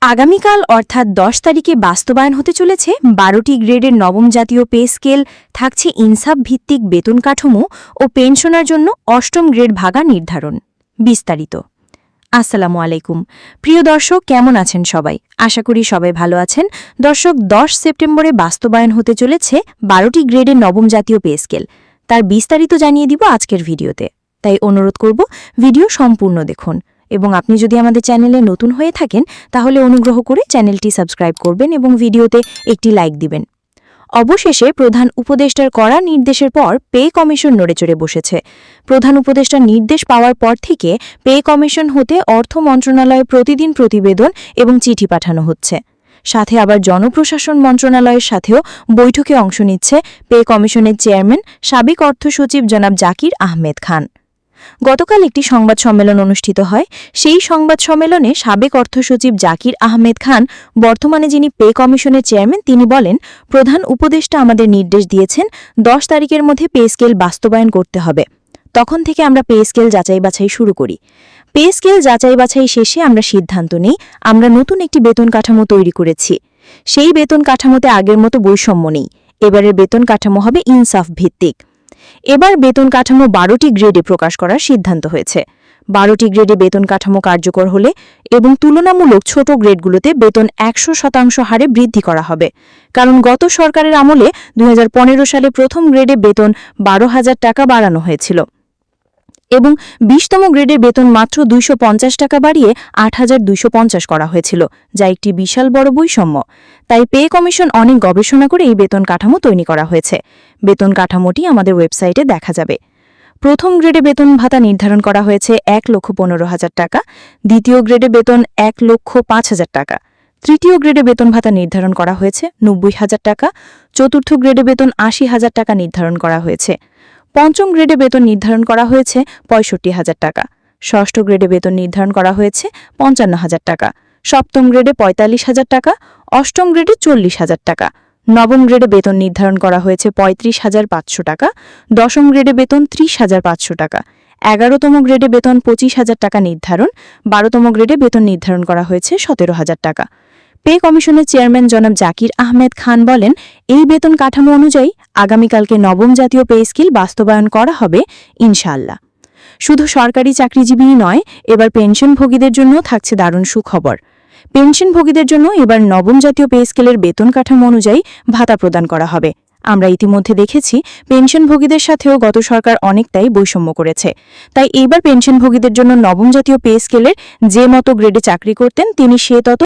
আগামীকাল অর্থাৎ 10 তারিখে বাস্তবায়ন হতে চলেছে 12টি গ্রেডের নবম জাতীয় পে স্কেল, থাকছে ইনসাফ ভিত্তিক বেতন কাঠামো ও পেনশনের জন্য অষ্টম গ্রেড ভাগা নির্ধারণ। বিস্তারিত। আসসালামু আলাইকুম প্রিয় দর্শক, কেমন আছেন সবাই? আশা করি সবাই ভালো আছেন। দর্শক, 10 সেপ্টেম্বরে বাস্তবায়ন হতে চলেছে 12টি গ্রেডের নবম জাতীয় পে স্কেল। তার বিস্তারিত জানিয়ে দিব আজকের ভিডিওতে, তাই অনুরোধ করব ভিডিও সম্পূর্ণ দেখুন। এবং আপনি যদি আমাদের চ্যানেলে নতুন হয়ে থাকেন তাহলে অনুগ্রহ করে চ্যানেলটি সাবস্ক্রাইব করবেন এবং ভিডিওতে একটি লাইক দিবেন। অবশেষে প্রধান উপদেষ্টার কড়া নির্দেশের পর পে কমিশন নড়েচড়ে বসেছে। প্রধান উপদেষ্টার নির্দেশ পাওয়ার পর থেকে পে কমিশন হতে অর্থ মন্ত্রণালয়ে প্রতিদিন প্রতিবেদন এবং চিঠি পাঠানো হচ্ছে। সাথে আবার জনপ্রশাসন মন্ত্রণালয়ের সাথেও বৈঠকে অংশ নিচ্ছে পে কমিশনের চেয়ারম্যান সাবেক অর্থ সচিব জনাব জাকির আহমেদ খান। গতকাল একটি সংবাদ সম্মেলন অনুষ্ঠিত হয়। সেই সংবাদ সম্মেলনে সাবেক অর্থ সচিব জাকির আহমেদ খান, বর্তমানে যিনি পে কমিশনের চেয়ারম্যান, তিনি বলেন, প্রধান উপদেষ্টা আমাদের নির্দেশ দিয়েছেন 10 তারিখের মধ্যে পে স্কেল বাস্তবায়ন করতে হবে। তখন থেকে আমরা পে স্কেল যাচাই বাছাই শুরু করি। পে স্কেল যাচাই বাছাই শেষে আমরা সিদ্ধান্ত নেই আমরা নতুন একটি বেতন কাঠামো তৈরি করেছি। সেই বেতন কাঠামোতে আগের মতো বৈষম্য নেই। এবারের বেতন কাঠামো হবে ইনসাফ ভিত্তিক। এবার বেতন কাঠামো 12টি গ্রেডে প্রকাশ করার সিদ্ধান্ত হয়েছে। 12টি গ্রেডে বেতন কাঠামো কার্যকর হলে এবং তুলনামূলক ছোট গ্রেডগুলোতে বেতন 100% হারে বৃদ্ধি করা হবে। কারণ গত সরকারের আমলে 2015 সালে প্রথম গ্রেডে বেতন 12,000 টাকা বাড়ানো হয়েছিল এবং 20তম গ্রেডের বেতন মাত্র 250 টাকা বাড়িয়ে 8,250 করা হয়েছিল, যা একটি বিশাল বড় বৈষম্য। তাই পে কমিশন অনেক গবেষণা করে এই বেতন কাঠামো তৈরি করা হয়েছে। বেতন কাঠামোটি আমাদের ওয়েবসাইটে দেখা যাবে। প্রথম গ্রেডে বেতন ভাতা নির্ধারণ করা হয়েছে 1,15,000 টাকা, দ্বিতীয় গ্রেডে বেতন 1,05,000 টাকা, তৃতীয় গ্রেডে বেতন ভাতা নির্ধারণ করা হয়েছে 90,000 টাকা, চতুর্থ গ্রেডে বেতন 80,000 টাকা নির্ধারণ করা হয়েছে, পঞ্চম গ্রেডে বেতন নির্ধারণ করা হয়েছে 65,000 টাকা, ষষ্ঠ গ্রেডে বেতন নির্ধারণ করা হয়েছে 55,000 টাকা, সপ্তম গ্রেডে 45,000 টাকা, অষ্টম গ্রেডে 40,000 টাকা, নবম গ্রেডে বেতন নির্ধারণ করা হয়েছে 35,500 টাকা, দশম গ্রেডে বেতন 30,500 টাকা, 11তম গ্রেডে বেতন 25,000 টাকা নির্ধারণ, 12তম গ্রেডে বেতন নির্ধারণ করা হয়েছে 17,000 টাকা। পে কমিশনের চেয়ারম্যান জনাব জাকির আহমেদ খান বলেন, এই বেতন কাঠামো অনুযায়ী আগামীকালকে নবম জাতীয় পে স্কেল বাস্তবায়ন করা হবে ইনশাআল্লাহ। শুধু সরকারি চাকরিজীবীই নয়, এবার পেনশনভোগীদের জন্য থাকছে দারুণ সুখবর। পেনশনভোগীদের জন্য এবার নবম জাতীয় পে স্কেলের বেতন কাঠামো অনুযায়ী ভাতা প্রদান করা হবে। আমরা ইতিমধ্যে দেখেছি পেনশনভোগীদের সাথেও গত সরকার অনেকটাই বৈষম্য করেছে। তাই এইবার পেনশনভোগীদের জন্য নবম জাতীয় পে স্কেলের যে মতো গ্রেডে চাকরি করতেন তিনি সে তত